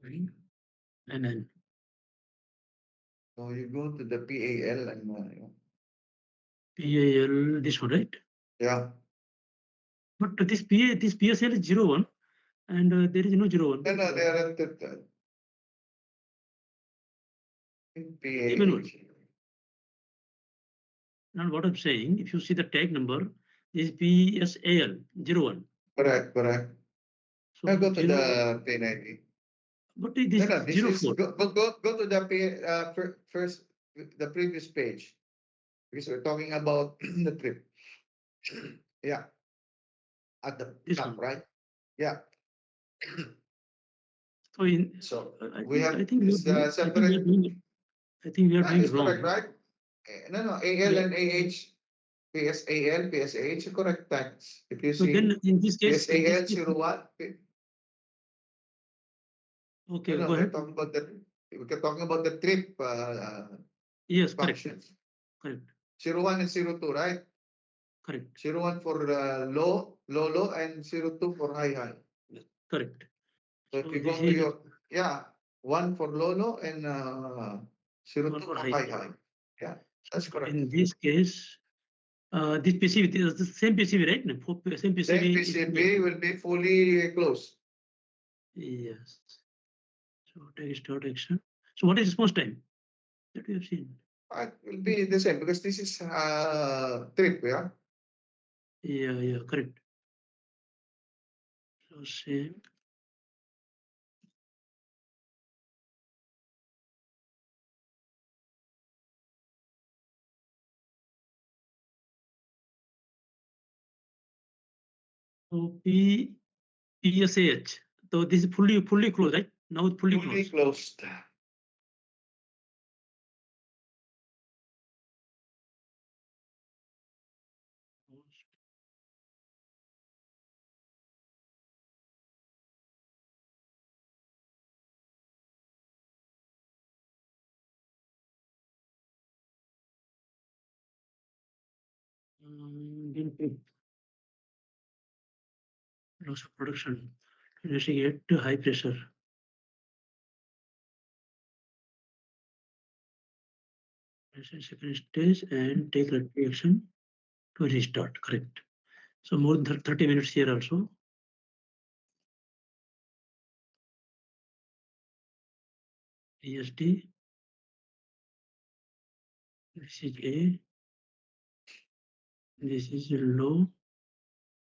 and then So you go to the PAL and PAL, this one, right? yeah. But this PSL is 01, and there is no 01. No, they are at the Even one. PAH. And what I'm saying, if you see the tag number, this PSAL 01. Correct, correct. So Now go to 01, the P90. but it No, is no, this is 04. go to the first the previous page because we're talking about the trip. Yeah, at the This top, one. right? Yeah. So So I we have think we are this doing, separate. I think we are That doing is correct, wrong. right? No, no, AL Yeah. and AH, PSAL, PSAH, correct tags. If you So see then in this case, PSAL 01, okay, no, go ahead. we're talking about the trip Yes, correct. functions. Correct. 01 and 02, right? Correct. 01 for low, and 02 for high. Correct. So if you go to your, one for low and 02 one for for high. high. Yeah, that's correct. In this case, this PCB is the same PCB, right? Same PCB. Then PCB will be fully closed. Yes. So take start action. So what is response time that we have seen? It will be the same because this is trip, yeah. Yeah, correct. So same. So PSAH. So this is fully closed, right? Now it's fully closed. Loss of production. Investigate high pressure. Second stage and take reaction to restart. Correct. So more than 30 minutes here also. ESD. This is A. This is low.